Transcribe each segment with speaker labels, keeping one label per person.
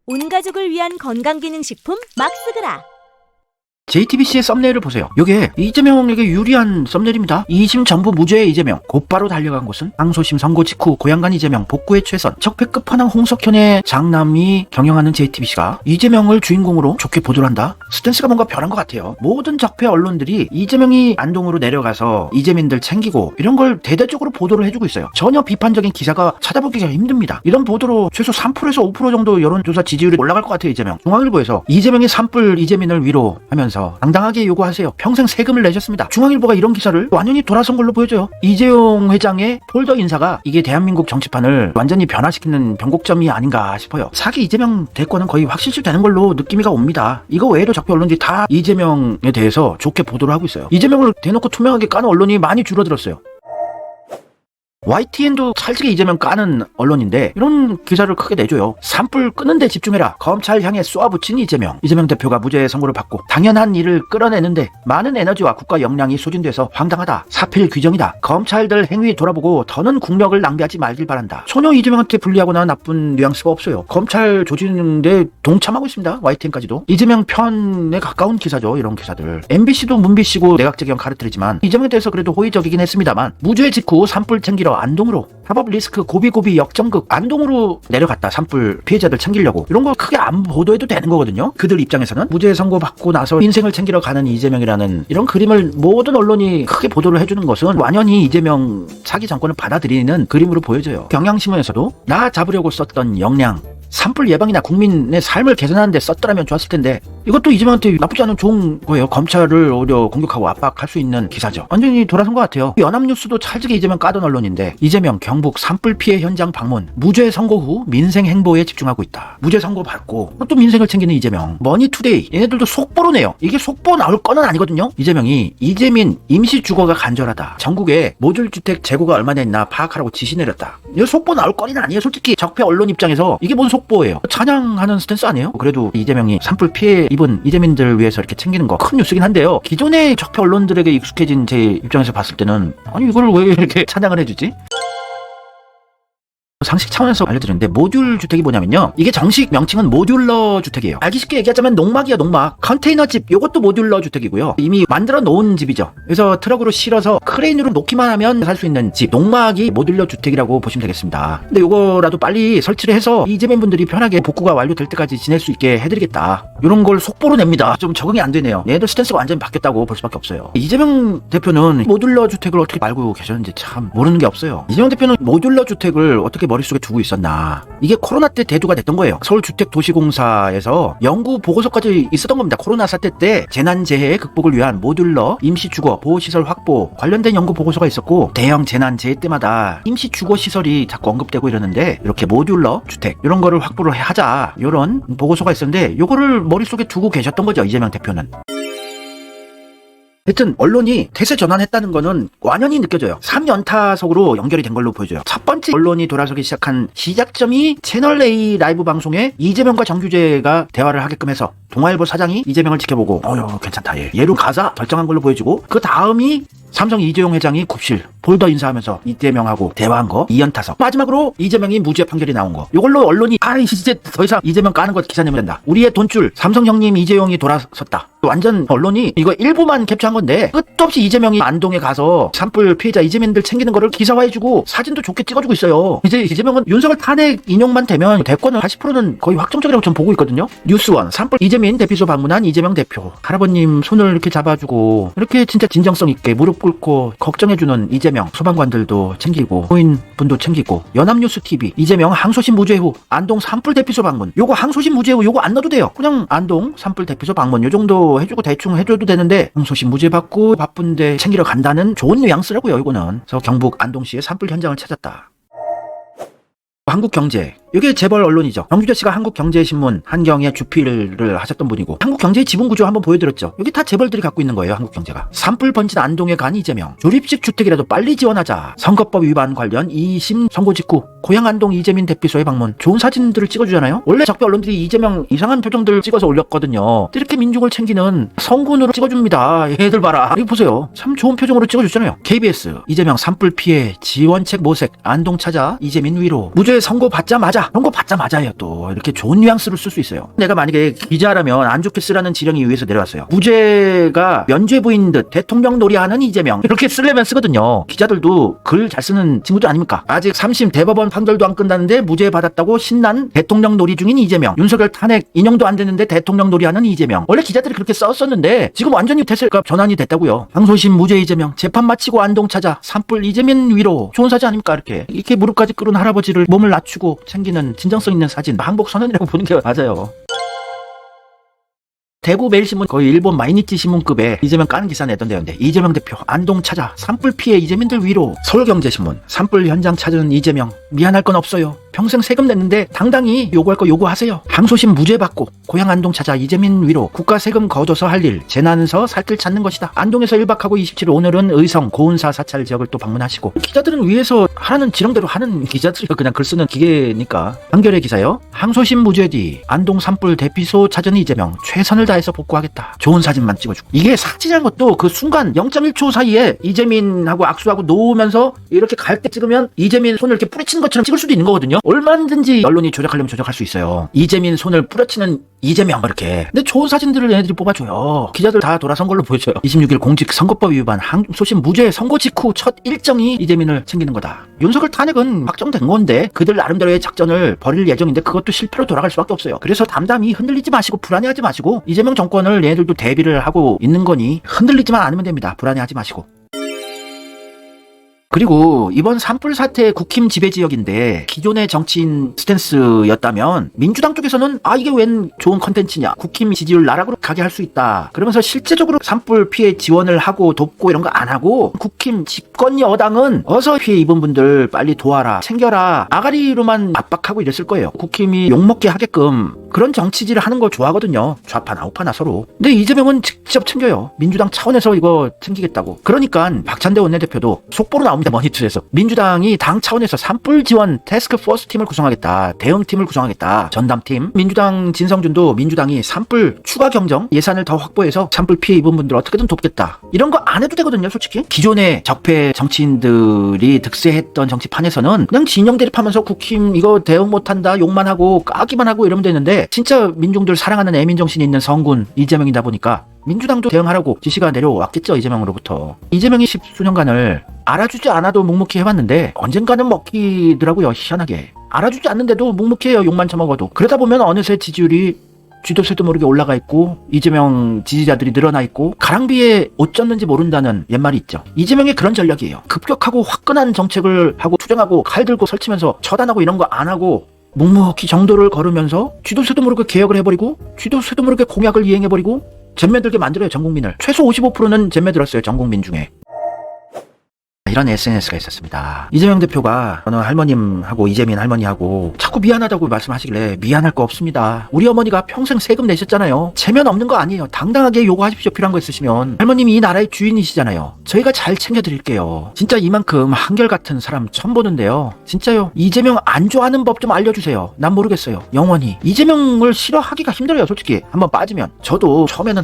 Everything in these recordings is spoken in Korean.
Speaker 1: 온 가족을 위한 건강기능식품 막스그라.
Speaker 2: JTBC의 썸네일을 보세요. 이게 이재명에게 유리한 썸네일입니다. 2심 전부 무죄의 이재명, 곧바로 달려간 곳은 항소심 선고 직후 고향간 이재명 복구의 최선, 적폐 끝판왕 홍석현의 장남이 경영하는 JTBC가 이재명을 주인공으로 좋게 보도를 한다? 스탠스가 뭔가 변한 것 같아요. 모든 적폐 언론들이 이재명이 안동으로 내려가서 이재민들 챙기고 이런 걸 대대적으로 보도를 해주고 있어요. 전혀 비판적인 기사가 찾아보기가 힘듭니다. 이런 보도로 최소 3%에서 5% 정도 여론조사 지지율이 올라갈 것 같아요. 이재명. 중앙일보에서 이재명이 산불 이재민을 위로하면서 당당하게 요구하세요. 평생 세금을 내셨습니다. 중앙일보가 이런 기사를 완전히 돌아선 걸로 보여져요. 이재용 회장의 폴더 인사가 이게 대한민국 정치판을 완전히 변화시키는 변곡점이 아닌가 싶어요. 사기 이재명 대권은 거의 확실시 되는 걸로 느낌이가 옵니다. 이거 외에도 적폐 언론들이 다 이재명에 대해서 좋게 보도를 하고 있어요. 이재명을 대놓고 투명하게 까는 언론이 많이 줄어들었어요. YTN도 찰지게 이재명 까는 언론인데 이런 기사를 크게 내줘요. 산불 끄는 데 집중해라. 검찰 향해 쏘아붙인 이재명. 이재명 대표가 무죄 선고를 받고 당연한 일을 끌어내는데 많은 에너지와 국가 역량이 소진돼서 황당하다. 사필 규정이다. 검찰들 행위 돌아보고 더는 국력을 낭비하지 말길 바란다. 전혀 이재명한테 불리하거나 나쁜 뉘앙스가 없어요. 검찰 조지는데 동참하고 있습니다. YTN까지도. 이재명 편에 가까운 기사죠. 이런 기사들. MBC도 문비씨고 내각제경 가르뜨리지만 이재명에 대해서 그래도 호의적이긴 했습니다만 무죄 직후 산불 챙기러 안동으로 합법 리스크 고비고비 역전극 안동으로 내려갔다. 산불 피해자들 챙기려고. 이런 거 크게 안 보도해도 되는 거거든요. 그들 입장에서는 무죄 선고받고 나서 인생을 챙기러 가는 이재명이라는 이런 그림을 모든 언론이 크게 보도를 해주는 것은 완연히 이재명 차기 정권을 받아들이는 그림으로 보여져요. 경향신문에서도 나 잡으려고 썼던 역량 산불 예방이나 국민의 삶을 개선하는 데 썼더라면 좋았을 텐데 이것도 이재명한테 나쁘지 않은 좋은 거예요. 검찰을 오히려 공격하고 압박할 수 있는 기사죠. 완전히 돌아선 것 같아요. 연합뉴스도 찰지게 이재명 까던 언론인데 이재명 경북 산불 피해 현장 방문 무죄 선고 후 민생 행보에 집중하고 있다. 무죄 선고 받고 또 민생을 챙기는 이재명. 머니투데이 얘네들도 속보로 내요. 이게 속보 나올 거는 아니거든요. 이재명이 이재민 임시주거가 간절하다. 전국에 모듈주택 재고가 얼마나 있나 파악하라고 지시 내렸다. 이거 속보 나올 거는 아니에요. 솔직히 적폐 언론 입장에서 이게 뭔 속보예요. 찬양하는 스탠스 아니에요? 그래도 이재명이 산불 피해 입은 이재민들을 위해서 이렇게 챙기는 거 큰 뉴스긴 한데요. 기존의 적폐 언론들에게 익숙해진 제 입장에서 봤을 때는 아니 이걸 왜 이렇게 찬양을 해주지? 상식 차원에서 알려드리는데 모듈 주택이 뭐냐면요. 이게 정식 명칭은 모듈러 주택이에요. 알기 쉽게 얘기하자면 농막이야 농막. 컨테이너 집 요것도 모듈러 주택이고요. 이미 만들어 놓은 집이죠. 그래서 트럭으로 실어서 크레인으로 놓기만 하면 살 수 있는 집. 농막이 모듈러 주택이라고 보시면 되겠습니다. 근데 요거라도 빨리 설치를 해서 이재민 분들이 편하게 복구가 완료될 때까지 지낼 수 있게 해드리겠다. 요런 걸 속보로 냅니다. 좀 적응이 안 되네요. 얘들 스탠스가 완전히 바뀌었다고 볼 수밖에 없어요. 이재명 대표는 모듈러 주택을 어떻게 알고 계셨는지 참 모르는 게 없어요. 이재명 대표는 모듈러 주택을 어떻게 머릿속에 두고 있었나. 이게 코로나 때 대두가 됐던 거예요. 서울주택도시공사에서 연구 보고서까지 있었던 겁니다. 코로나 사태 때 재난재해 극복을 위한 모듈러 임시주거 보호시설 확보 관련된 연구 보고서가 있었고 대형 재난재해 때마다 임시주거시설이 자꾸 언급되고 이러는데 이렇게 모듈러 주택 이런 거를 확보를 하자 이런 보고서가 있었는데 요거를 머릿속에 두고 계셨던 거죠. 이재명 대표는. 하여튼 언론이 태세 전환했다는 거는 완연히 느껴져요. 3연타석으로 연결이 된 걸로 보여져요. 첫 번째 언론이 돌아서기 시작한 시작점이 채널A 라이브 방송에 이재명과 정규재가 대화를 하게끔 해서 동아일보 사장이 이재명을 지켜보고 괜찮다 얘로 가자 결정한 걸로 보여지고 그 다음이 삼성 이재용 회장이 굽실 폴더 인사하면서 이재명하고 대화한 거 2연타석. 마지막으로 이재명이 무죄 판결이 나온 거. 이걸로 언론이 이제 더 이상 이재명 까는 거 기사 내면 된다. 우리의 돈줄 삼성 형님 이재용이 돌아섰다. 완전 언론이 이거 일부만 캡처한 건데 끝도 없이 이재명이 안동에 가서 산불 피해자 이재민들 챙기는 거를 기사화해주고 사진도 좋게 찍어주고 있어요. 이제 이재명은 윤석열 탄핵 인용만 되면 대권은 80%는 거의 확정적이라고 전 보고 있거든요. 뉴스원 산불 이재민 대피소 방문한 이재명 대표. 할아버님 손을 이렇게 잡아주고 이렇게 진짜 진정성 있게 무릎 꿇고 걱정해주는 이재명. 소방관들도 챙기고 호인분도 챙기고. 연합뉴스 TV 이재명 항소심 무죄 후 안동 산불 대피소 방문. 요거 항소심 무죄 후 요거 안 넣어도 돼요. 그냥 안동 산불 대피소 방문 요 정도 해주고 대충 해줘도 되는데 항소심 무죄 받고 바쁜데 챙기러 간다는 좋은 뉘앙스라고요. 이거는. 그래서 경북 안동시의 산불 현장을 찾았다. 한국경제. 이게 재벌 언론이죠. 정규재 씨가 한국경제신문 한경의 주필을 하셨던 분이고 한국경제의 지분구조 한번 보여드렸죠. 여기 다 재벌들이 갖고 있는 거예요. 한국경제가. 산불 번진 안동에 간 이재명. 조립식 주택이라도 빨리 지원하자. 선거법 위반 관련 2심 선고 직후 고향 안동 이재민 대피소에 방문. 좋은 사진들을 찍어주잖아요. 원래 적폐 언론들이 이재명 이상한 표정들 찍어서 올렸거든요. 이렇게 민중을 챙기는 성군으로 찍어줍니다. 얘들 봐라. 이거 보세요. 참 좋은 표정으로 찍어주잖아요. KBS 이재명 산불 피해 지원책 모색 안동 찾아 이재민 위로. 무죄 선고 받자마자 기자 그런 거 받자마자예요. 또 이렇게 좋은 뉘앙스를 쓸 수 있어요. 내가 만약에 기자라면 안 좋게 쓰라는 지령이 위에서 내려왔어요. 무죄가 면죄부인 듯 대통령 놀이하는 이재명 이렇게 쓰려면 쓰거든요. 기자들도 글 잘 쓰는 친구들 아닙니까? 아직 3심 대법원 판결도 안 끝났는데 무죄 받았다고 신난 대통령 놀이 중인 이재명. 윤석열 탄핵 인용도 안 됐는데 대통령 놀이하는 이재명. 원래 기자들이 그렇게 썼었는데 지금 완전히 태세가 전환이 됐다고요. 항소심 무죄 이재명, 재판 마치고 안동 찾아 산불 이재명 위로. 좋은 사진 아닙니까? 이렇게 무릎까지 꿇은 할아버지를 몸을 낮추고 챙기는 진정성 있는 사진. 항복 선언이라고 보는 게 맞아요. 대구 매일신문 거의 일본 마이니치 신문급의 이재명 까는 기사 내던데요. 이재명 대표 안동 찾아 산불 피해 이재민들 위로. 서울경제신문 산불 현장 찾은 이재명 미안할 건 없어요. 평생 세금 냈는데 당당히 요구할 거 요구하세요. 항소심 무죄 받고 고향 안동 찾아 이재민 위로. 국가 세금 거둬서 할 일 재난서 살 길 찾는 것이다. 안동에서 1박하고 27일 오늘은 의성 고은사 사찰 지역을 또 방문하시고. 기자들은 위에서 하라는 지령대로 하는 기자들이요. 그냥 글 쓰는 기계니까. 한겨레 기사요. 항소심 무죄 뒤 안동 산불 대피소 찾은 이재명 최선을 다해서 복구하겠다. 좋은 사진만 찍어주고. 이게 사진이라는 것도 그 순간 0.1초 사이에 이재민하고 악수하고 놓으면서 이렇게 갈 때 찍으면 이재민 손을 이렇게 뿌리치는 것처럼 찍을 수도 있는 거거든요. 얼마든지 언론이 조작하려면 조작할 수 있어요. 이재민 손을 뿌려치는 이재명 이렇게. 근데 좋은 사진들을 얘네들이 뽑아줘요. 기자들 다 돌아선 걸로 보여줘요. 26일 공직선거법 위반 항소심 무죄 선고 직후 첫 일정이 이재민을 챙기는 거다. 윤석열 탄핵은 확정된 건데 그들 나름대로의 작전을 벌일 예정인데 그것도 실패로 돌아갈 수밖에 없어요. 그래서 담담히 흔들리지 마시고 불안해하지 마시고 이재명 정권을 얘네들도 대비를 하고 있는 거니 흔들리지만 않으면 됩니다. 불안해하지 마시고. 그리고 이번 산불 사태 국힘 지배 지역인데 기존의 정치인 스탠스였다면 민주당 쪽에서는 이게 웬 좋은 컨텐츠냐, 국힘 지지율 나락으로 가게 할 수 있다 그러면서 실제적으로 산불 피해 지원을 하고 돕고 이런 거 안 하고 국힘 집권 여당은 어서 피해 입은 분들 빨리 도와라 챙겨라 아가리로만 압박하고 이랬을 거예요. 국힘이 욕먹게 하게끔 그런 정치질을 하는 걸 좋아하거든요. 좌파나 우파나 서로. 근데 이재명은 직접 챙겨요. 민주당 차원에서 이거 챙기겠다고. 그러니까 박찬대 원내대표도 속보로 나옵니다. 머니투에서 민주당이 당 차원에서 산불 지원 태스크포스 팀을 구성하겠다. 대응팀을 구성하겠다. 전담팀. 민주당 진성준도 민주당이 산불 추가 경정 예산을 더 확보해서 산불 피해 입은 분들 어떻게든 돕겠다. 이런 거 안 해도 되거든요. 솔직히. 기존의 적폐 정치인들이 득세했던 정치판에서는 그냥 진영 대립하면서 국힘 이거 대응 못한다 욕만 하고 까기만 하고 이러면 되는데 진짜 민중들 사랑하는 애민정신이 있는 성군 이재명이다 보니까 민주당도 대응하라고 지시가 내려왔겠죠. 이재명으로부터. 이재명이 10수년간을 알아주지 않아도 묵묵히 해봤는데 언젠가는 먹히더라고요. 희한하게. 알아주지 않는데도 묵묵히 해요. 욕만 처먹어도. 그러다 보면 어느새 지지율이 쥐도 새도 모르게 올라가 있고 이재명 지지자들이 늘어나 있고 가랑비에 옷 젖는지 모른다는 옛말이 있죠. 이재명의 그런 전략이에요. 급격하고 화끈한 정책을 하고 투쟁하고 칼 들고 설치면서 처단하고 이런 거 안 하고 묵묵히 정도를 걸으면서 쥐도 새도 모르게 개혁을 해버리고 쥐도 새도 모르게 공약을 이행해버리고 잼매들게 만들어요. 전국민을. 최소 55%는 잼매 들었어요. 전국민 중에. 이런 SNS가 있었습니다. 이재명 대표가 어느 할머님하고 이재민 할머니하고 자꾸 미안하다고 말씀하시길래 미안할 거 없습니다. 우리 어머니가 평생 세금 내셨잖아요. 체면 없는 거 아니에요. 당당하게 요구하십시오. 필요한 거 있으시면. 할머님이 이 나라의 주인이시잖아요. 저희가 잘 챙겨드릴게요. 진짜 이만큼 한결같은 사람 처음 보는데요. 진짜요. 이재명 안 좋아하는 법 좀 알려주세요. 난 모르겠어요. 영원히. 이재명을 싫어하기가 힘들어요. 솔직히. 한번 빠지면. 저도 처음에는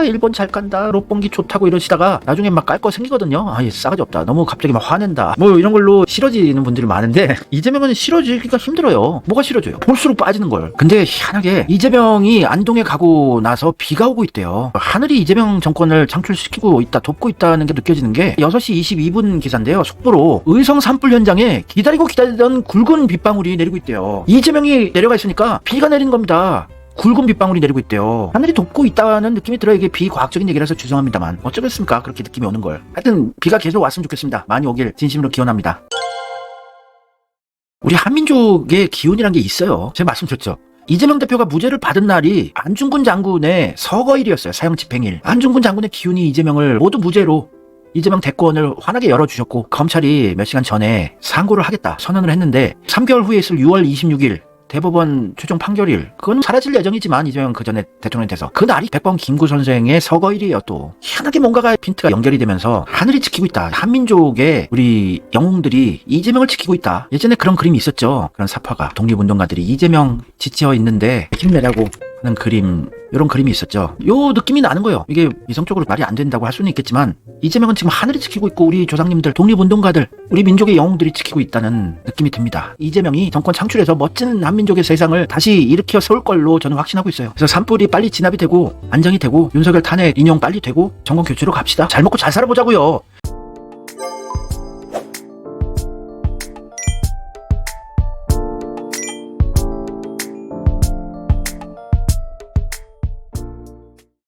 Speaker 2: 일본 잘 간다. 롯봉기 좋다고 이러시다가 나중에 막 깔 거 생기거든요. 싸가지 없다. 너무 갑자기 막 화낸다. 뭐 이런 걸로 싫어지는 분들이 많은데 이재명은 싫어지기가 힘들어요. 뭐가 싫어져요? 볼수록 빠지는 걸. 근데 희한하게 이재명이 안동에 가고 나서 비가 오고 있대요. 하늘이 이재명 정권을 창출시키고 있다, 돕고 있다는 게 느껴지는 게 6시 22분 기사인데요. 속보로 의성 산불 현장에 기다리던 굵은 빗방울이 내리고 있대요. 이재명이 내려가 있으니까 비가 내린 겁니다. 굵은 빗방울이 내리고 있대요. 하늘이 돕고 있다는 느낌이 들어요. 이게 비과학적인 얘기라서 죄송합니다만 어쩌겠습니까? 그렇게 느낌이 오는 걸. 하여튼 비가 계속 왔으면 좋겠습니다. 많이 오길 진심으로 기원합니다. 우리 한민족의 기운이란 게 있어요. 제가 말씀드렸죠. 이재명 대표가 무죄를 받은 날이 안중근 장군의 서거일이었어요. 사형 집행일. 안중근 장군의 기운이 이재명을 모두 무죄로 이재명 대권을 환하게 열어주셨고 검찰이 몇 시간 전에 상고를 하겠다 선언을 했는데 3개월 후에 있을 6월 26일 대법원 최종 판결일 그건 사라질 예정이지만 이재명 그 전에 대통령이 돼서 그날이 백범 김구 선생의 서거일이에요. 또 희한하게 뭔가가 핀트가 연결이 되면서 하늘이 지키고 있다. 한민족의 우리 영웅들이 이재명을 지키고 있다. 예전에 그런 그림이 있었죠. 그런 사파가 독립운동가들이 이재명 지쳐 있는데 힘내라고 하는 그림이 이런 그림이 있었죠. 요 느낌이 나는 거예요. 이게 이성적으로 말이 안 된다고 할 수는 있겠지만 이재명은 지금 하늘이 지키고 있고 우리 조상님들, 독립운동가들, 우리 민족의 영웅들이 지키고 있다는 느낌이 듭니다. 이재명이 정권 창출해서 멋진 한민족의 세상을 다시 일으켜 세울 걸로 저는 확신하고 있어요. 그래서 산불이 빨리 진압이 되고 안정이 되고 윤석열 탄핵 인용 빨리 되고 정권 교체로 갑시다. 잘 먹고 잘 살아보자고요.